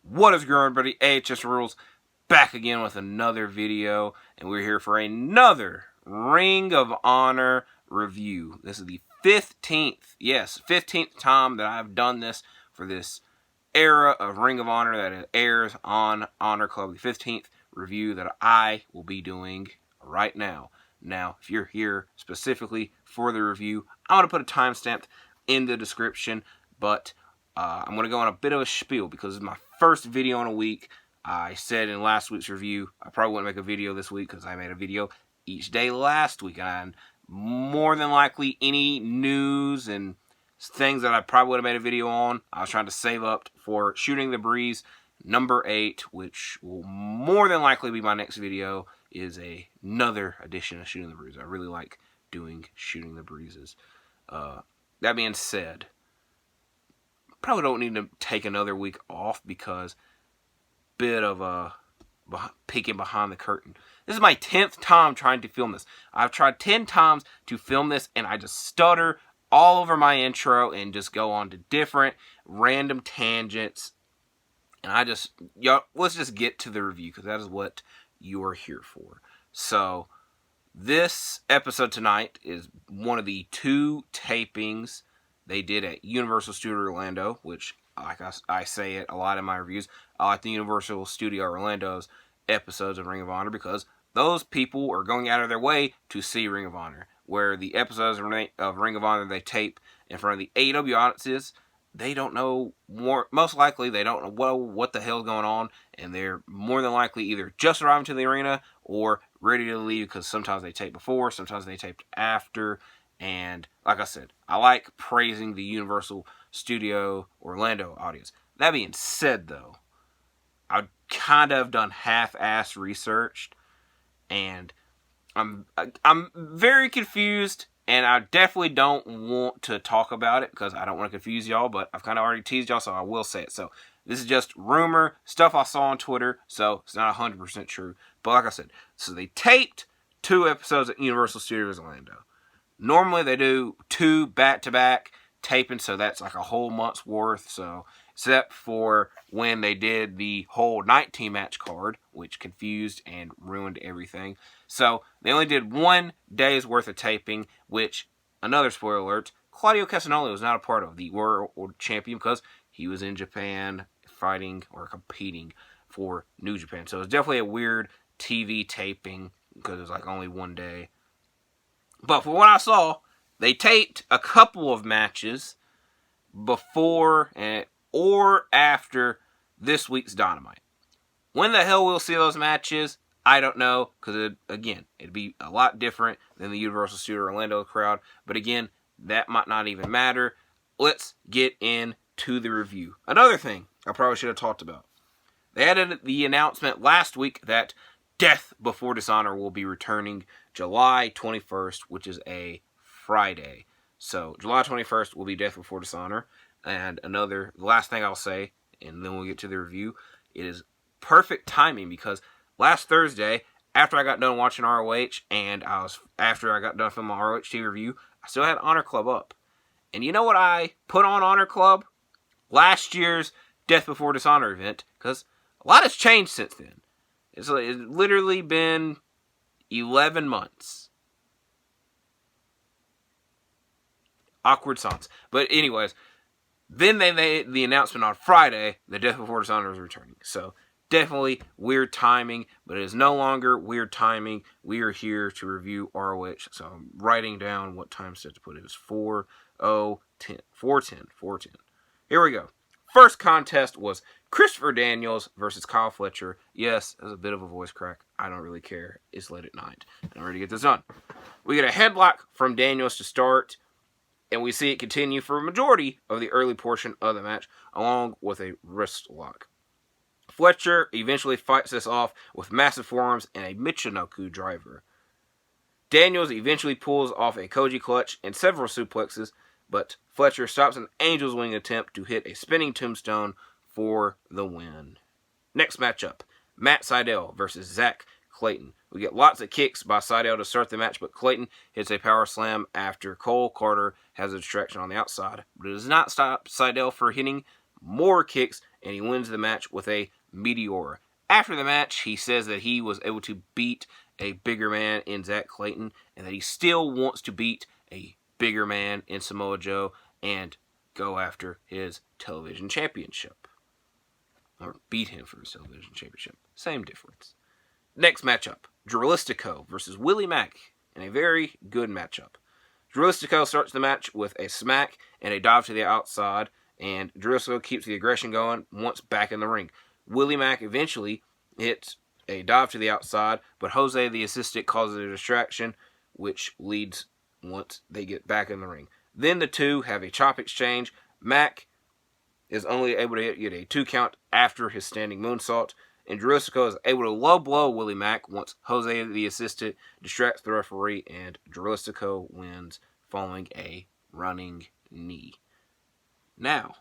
What is going on, everybody? AHS Rules back again with another video, and we're here for another Ring of Honor review. This is the 15th time that I've done this for this era of Ring of Honor that it airs on Honor Club. The 15th review that I will be doing right now. Now, if you're here specifically for the review, I'm going to put a timestamp in the description, but I'm going to go on a bit of a spiel because it's my first video in a week. I said in last week's review I probably wouldn't make a video this week because I made a video each day last week. And more than likely any news and things that I probably would have made a video on, I was trying to save up for Shooting the Breeze number 8, which will more than likely be my next video, is another edition of Shooting the Breeze. I really like doing Shooting the Breezes. That being said, probably don't need to take another week off because bit of a peeking behind the curtain. This is my 10th time trying to film this. I've tried 10 times to film this and I just stutter all over my intro and just go on to different random tangents. And let's just get to the review because that is what you are here for. So this episode tonight is one of the 2 tapings they did at Universal Studio Orlando, which, like I say it a lot in my reviews, I like the Universal Studio Orlando's episodes of Ring of Honor because those people are going out of their way to see Ring of Honor. Where the episodes of Ring of Honor they tape in front of the AEW audiences, they don't know most likely they don't know what the hell's going on, and they're more than likely either just arriving to the arena or ready to leave because sometimes they tape before, sometimes they taped after. And like I said, I like praising the Universal Studio Orlando audience. That being said, though, I kind of done half-ass research, and I'm very confused, and I definitely don't want to talk about it because I don't want to confuse y'all, but I've kind of already teased y'all, so I will say it. So this is just rumor, stuff I saw on Twitter, so it's not 100% true. But like I said, so they taped 2 episodes at Universal Studios Orlando. Normally they do 2 back-to-back tapings, so that's like a whole month's worth. So, except for when they did the whole 19-match card, which confused and ruined everything. So, they only did 1 day's worth of taping, which, another spoiler alert, Claudio Castagnoli was not a part of, the World Champion, because he was in Japan fighting or competing for New Japan. So, it was definitely a weird TV taping because it was like only 1 day. But for what I saw, they taped a couple of matches before or after this week's Dynamite. When the hell we'll see those matches, I don't know, because it'd be a lot different than the Universal Studio Orlando crowd. But again, that might not even matter. Let's get into the review. Another thing I probably should have talked about. They had the announcement last week that Death Before Dishonor will be returning July 21st, which is a Friday. So, July 21st will be Death Before Dishonor. And the last thing I'll say, and then we'll get to the review, it is perfect timing because last Thursday, after I got done watching ROH, and after I got done filming my ROH TV review, I still had Honor Club up. And you know what I put on Honor Club? Last year's Death Before Dishonor event, because a lot has changed since then. It's literally been 11 months. Awkward silence. But anyways, then they made the announcement on Friday that Death Before Dishonor is returning. So definitely weird timing, but it is no longer weird timing. We are here to review ROH. So I'm writing down what time set to put it. It was 4:10. Here we go. First contest was Christopher Daniels versus Kyle Fletcher. Yes, there's a bit of a voice crack. I don't really care. It's late at night. I'm ready to get this done. We get a headlock from Daniels to start, and we see it continue for a majority of the early portion of the match, along with a wrist lock. Fletcher eventually fights this off with massive forearms and a Michinoku driver. Daniels eventually pulls off a Koji clutch and several suplexes, but Fletcher stops an Angel's Wing attempt to hit a spinning tombstone for the win. Next matchup, Matt Sydal versus Zach Clayton. We get lots of kicks by Sydal to start the match, but Clayton hits a power slam after Cole Carter has a distraction on the outside. But it does not stop Sydal for hitting more kicks, and he wins the match with a Meteora. After the match, he says that he was able to beat a bigger man in Zach Clayton, and that he still wants to beat a bigger man in Samoa Joe and go after his television championship. Or beat him for his television championship. Same difference. Next matchup, Dralistico versus Willie Mack, in a very good matchup. Dralistico starts the match with a smack and a dive to the outside, and Dralistico keeps the aggression going once back in the ring. Willie Mack eventually hits a dive to the outside, but Jose, the assistant, causes a distraction, which leads once they get back in the ring. Then the two have a chop exchange. Mack is only able to get a 2 count after his standing moonsault, and Dralistico is able to low blow Willie Mack once Jose, the assistant, distracts the referee, and Dralistico wins following a running knee. Now,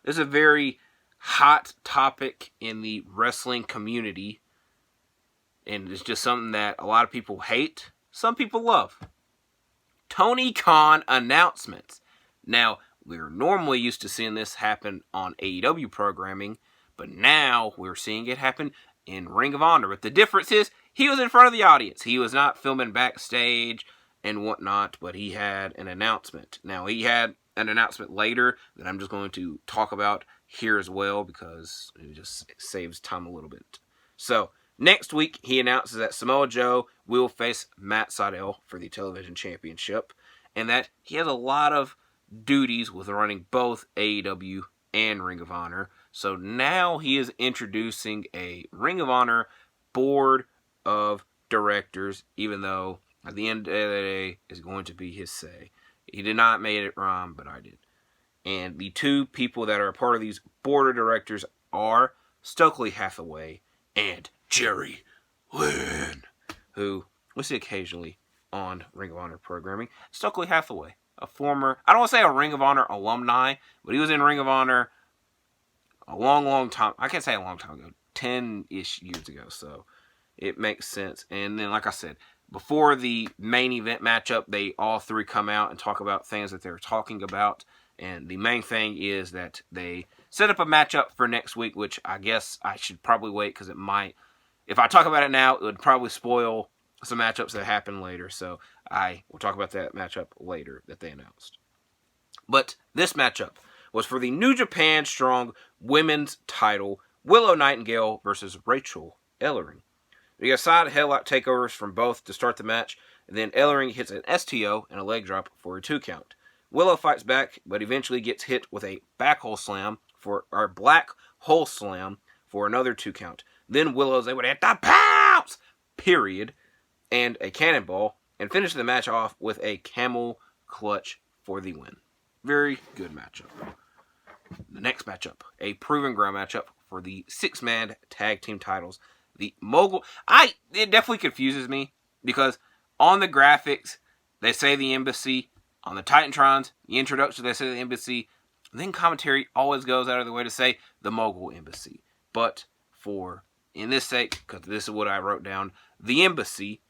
this is a very hot topic in the wrestling community, and it's just something that a lot of people hate, some people love. Tony Khan announcements. Now, we're normally used to seeing this happen on AEW programming, but now we're seeing it happen in Ring of Honor. But the difference is, he was in front of the audience. He was not filming backstage and whatnot, but he had an announcement. Now, he had an announcement later that I'm just going to talk about here as well, because it just saves time a little bit. So, next week, he announces that Samoa Joe will face Matt Sydal for the television championship, and that he has a lot of duties with running both AEW and Ring of Honor. So now he is introducing a Ring of Honor board of directors, even though at the end of the day is going to be his say. He did not make it wrong, but I did. And the two people that are a part of these board of directors are Stokely Hathaway and Jerry Lynn, who we see occasionally on Ring of Honor programming. Stokely Hathaway, a former, I don't want to say a Ring of Honor alumni, but he was in Ring of Honor a long time. I can't say a long time ago, 10-ish years ago, so it makes sense. And then, like I said, before the main event matchup, they all three come out and talk about things that they're talking about. And the main thing is that they set up a matchup for next week, which I guess I should probably wait, because it might, if I talk about it now, it would probably spoil some matchups that happen later. So I will talk about that matchup later that they announced. But this matchup was for the New Japan Strong Women's title, Willow Nightingale versus Rachel Ellering. We got side headlock takeovers from both to start the match, and then Ellering hits an STO and a leg drop for a 2 count. Willow fights back, but eventually gets hit with a black hole slam for another 2 count. Then Willow's able to hit the pounce, period, and a cannonball, and finish the match off with a camel clutch for the win. Very good matchup. The next matchup, a proven ground matchup for the 6-man tag team titles. The Mogul, it definitely confuses me, because on the graphics, they say the Embassy. On the Titantrons, the introduction, they say the Embassy. Then commentary always goes out of the way to say the Mogul Embassy. But in this sake, because this is what I wrote down, the Embassy,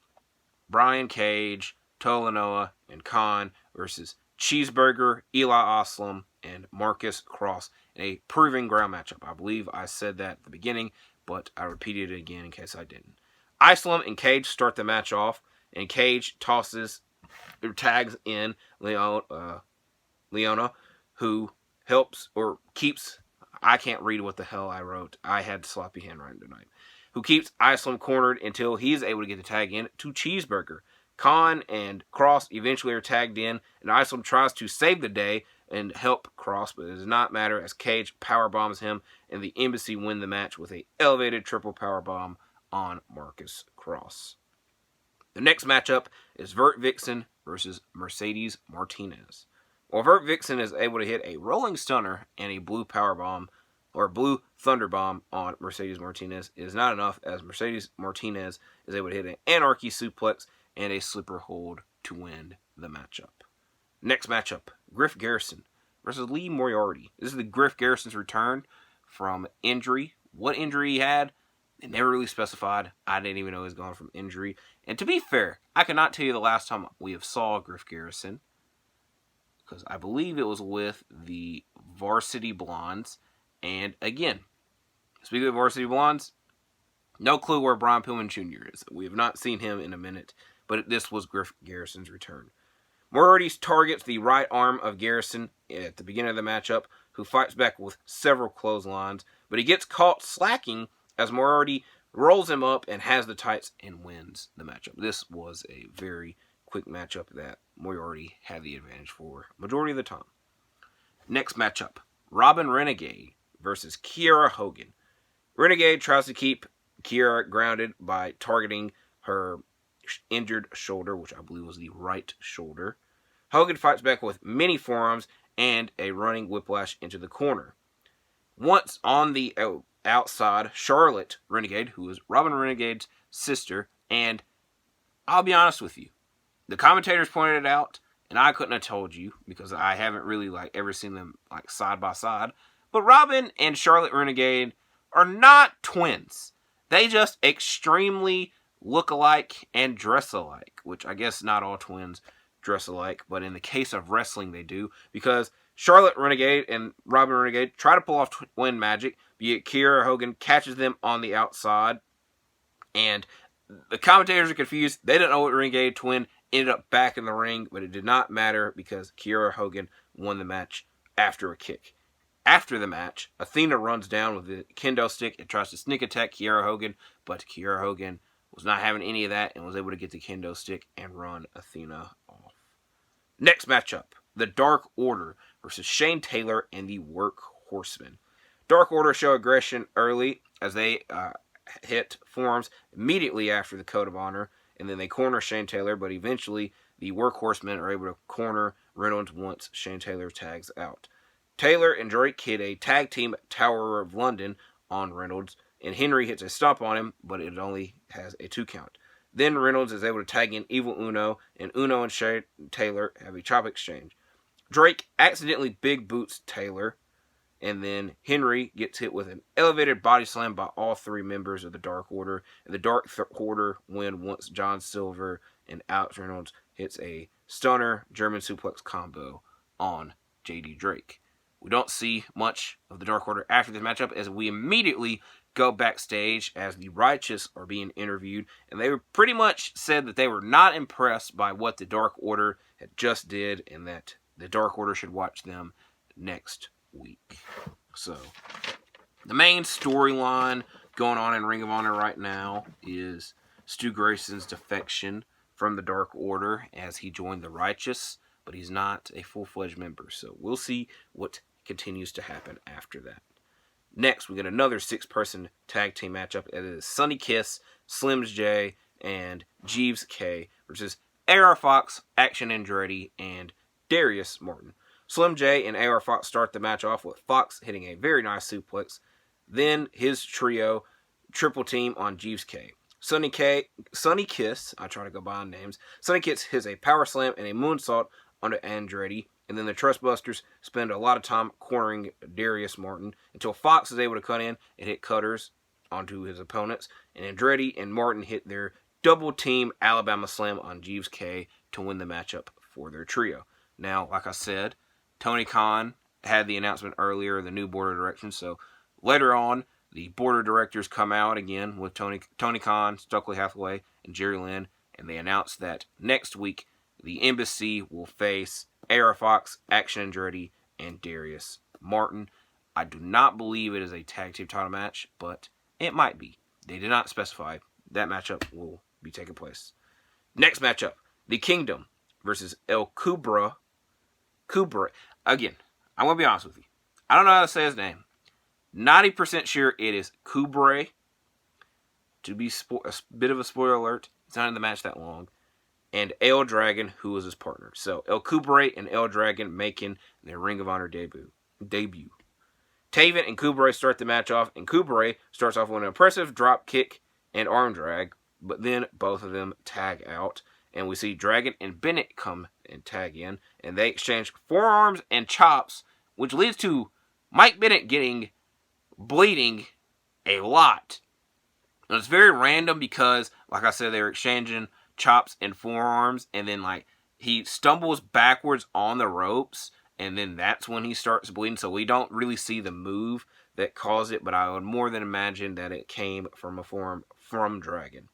Brian Cage, Toa and Khan versus Cheeseburger, Eli Aslam, and Marcus Cross in a proven ground matchup. I believe I said that at the beginning, but I repeated it again in case I didn't. Aslam and Cage start the match off, and Cage tags in Leona, who helps or keeps, I can't read what the hell I wrote. I had sloppy handwriting tonight. Who keeps Aslam cornered until he's able to get the tag in to Cheeseburger. Khan and Cross eventually are tagged in, and Aslam tries to save the day and help Cross, but it does not matter as Cage powerbombs him, and the Embassy win the match with an elevated triple powerbomb on Marcus Cross. The next matchup is Vert Vixen versus Mercedes Martinez. While Vert Vixen is able to hit a rolling stunner and a blue powerbomb, or blue thunderbomb on Mercedes Martinez, it is not enough, as Mercedes Martinez is able to hit an anarchy suplex and a slipper hold to win the matchup. Next matchup, Griff Garrison versus Lee Moriarty. This is the Griff Garrison's return from injury. What injury he had, they never really specified. I didn't even know he was gone from injury. And to be fair, I cannot tell you the last time we have saw Griff Garrison, because I believe it was with the Varsity Blondes, And again, speaking of Varsity Blondes, no clue where Brian Pillman Jr. is. We have not seen him in a minute, but this was Griff Garrison's return. Moriarty targets the right arm of Garrison at the beginning of the matchup, who fights back with several clotheslines, but he gets caught slacking as Moriarty rolls him up and has the tights and wins the matchup. This was a very quick matchup that Moriarty had the advantage for majority of the time. Next matchup, Robin Renegade versus Kiera Hogan. Renegade tries to keep Kiera grounded by targeting her injured shoulder, which I believe was the right shoulder. Hogan fights back with many forearms and a running whiplash into the corner. Once on the outside, Charlotte Renegade, who is Robin Renegade's sister, and I'll be honest with you, the commentators pointed it out, and I couldn't have told you because I haven't really ever seen them side by side. But Robin and Charlotte Renegade are not twins. They just extremely look alike and dress alike, which I guess not all twins dress alike, but in the case of wrestling they do, because Charlotte Renegade and Robin Renegade try to pull off twin magic, yet Kiera Hogan catches them on the outside, and the commentators are confused. They don't know what Renegade twin ended up back in the ring, but it did not matter because Kiera Hogan won the match after a kick. After the match, Athena runs down with the kendo stick and tries to sneak attack Kiera Hogan, but Kiera Hogan was not having any of that and was able to get the kendo stick and run Athena off. Next matchup, the Dark Order versus Shane Taylor and the Workhorsemen. Dark Order show aggression early as they hit forearms immediately after the Code of Honor, and then they corner Shane Taylor, but eventually the Workhorsemen are able to corner Reynolds once Shane Taylor tags out. Taylor and Drake hit a tag team Tower of London on Reynolds, and Henry hits a stomp on him, but it only has a 2 count. Then Reynolds is able to tag in Evil Uno, and Uno and Shane Taylor have a chop exchange. Drake accidentally big boots Taylor, and then Henry gets hit with an elevated body slam by all 3 members of the Dark Order, and the Dark Order win once John Silver and Alex Reynolds hits a stunner German suplex combo on JD Drake. We don't see much of the Dark Order after this matchup as we immediately go backstage as the Righteous are being interviewed, and they pretty much said that they were not impressed by what the Dark Order had just did and that the Dark Order should watch them next week. So, the main storyline going on in Ring of Honor right now is Stu Grayson's defection from the Dark Order as he joined the Righteous, but he's not a full-fledged member. So, we'll see what continues to happen after that. Next, we get another 6-person tag team matchup. It is Sonny Kiss, Slims J, and Jeeves K versus AR Fox, Action Andretti, and Darius Martin. Slim J and AR Fox start the match off with Fox hitting a very nice suplex. Then his trio triple team on Jeeves K. Sonny Kiss, I try to go by on names. Sonny Kiss hits a power slam and a moonsault onto Andretti. And then the Trustbusters spend a lot of time cornering Darius Martin until Fox is able to cut in and hit cutters onto his opponents. And Andretti and Martin hit their double team Alabama Slam on Jeeves K to win the matchup for their trio. Now, like I said, Tony Khan had the announcement earlier, the new board of directors. So later on, the board of directors come out again with Tony Khan, Stokely Hathaway, and Jerry Lynn. And they announced that next week, the Embassy will face AR Fox, Action Andretti, and Darius Martin. I do not believe it is a tag team title match, but it might be. They did not specify. That matchup will be taking place. Next matchup, the Kingdom versus El Kubra. Again, I'm going to be honest with you. I don't know how to say his name. 90% sure it is Kubre. To be a bit of a spoiler alert, it's not in the match that long. And El Dragon, who was his partner. So, El Kubre and El Dragon making their Ring of Honor debut. Taven and Kubre start the match off, and Kubre starts off with an impressive drop kick and arm drag, but then both of them tag out, and we see Dragon and Bennett come and tag in, and they exchange forearms and chops, which leads to Mike Bennett bleeding a lot. And it's very random because, like I said, they were exchanging chops and forearms, and then he stumbles backwards on the ropes, and then that's when he starts bleeding. So we don't really see the move that caused it, but I would more than imagine that it came from a form from Dragon.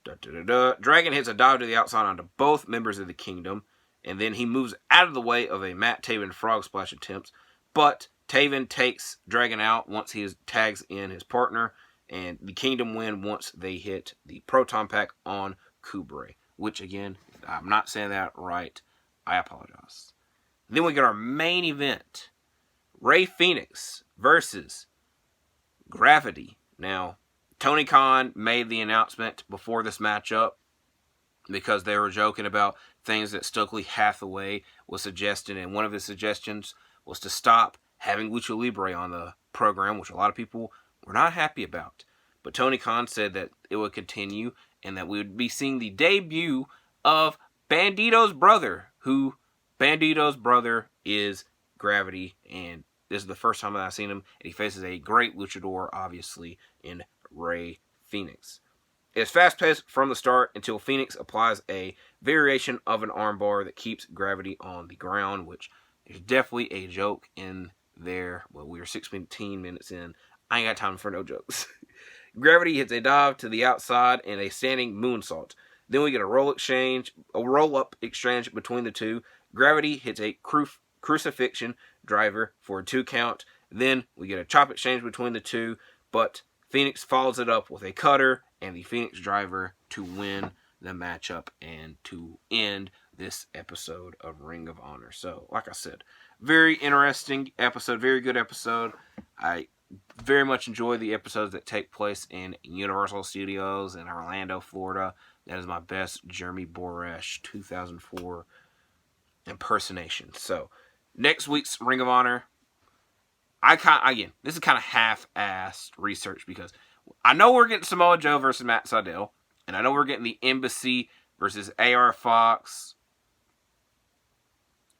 Dragon hits a dive to the outside onto both members of the Kingdom, and then he moves out of the way of a Matt Taven frog splash attempts, but Taven takes Dragon out once he tags in his partner, and the Kingdom win once they hit the Proton Pack on Kubre, which, again, I'm not saying that right. I apologize. Then we get our main event. Rey Fenix versus Gravity. Now, Tony Khan made the announcement before this matchup because they were joking about things that Stokely Hathaway was suggesting, and one of his suggestions was to stop having Lucha Libre on the program, which a lot of people were not happy about. But Tony Khan said that it would continue and that we would be seeing the debut of Bandito's brother, who Bandito's brother is Gravity, and this is the first time that I've seen him, and he faces a great luchador, obviously, in Rey Fenix. It's fast-paced from the start until Fenix applies a variation of an armbar that keeps Gravity on the ground, which is definitely a joke in there. Well, we are 16 minutes in. I ain't got time for no jokes. Gravity hits a dive to the outside and a standing moonsault. Then we get a roll-up exchange between the two. Gravity hits a crucifixion driver for a 2 count. Then we get a chop exchange between the two, but Fenix follows it up with a cutter and the Phoenix driver to win the matchup and to end this episode of Ring of Honor. So, like I said, very interesting episode, very good episode. I very much enjoy the episodes that take place in Universal Studios in Orlando, Florida. That is my best Jeremy Borash 2004 impersonation. So, next week's Ring of Honor, this is kind of half-assed research because I know we're getting Samoa Joe versus Matt Sydal, and I know we're getting the Embassy versus AR Fox,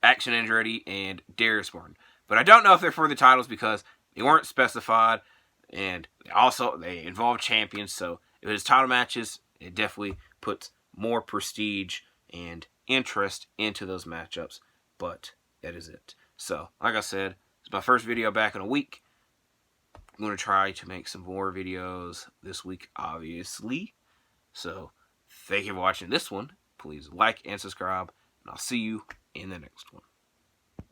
Action Andretti, and Darius Martin. But I don't know if they're for the titles because they weren't specified, and they involve champions, so if it's title matches, it definitely puts more prestige and interest into those matchups, but that is it. So, like I said, it's my first video back in a week. I'm going to try to make some more videos this week, obviously. So, thank you for watching this one. Please like and subscribe, and I'll see you in the next one.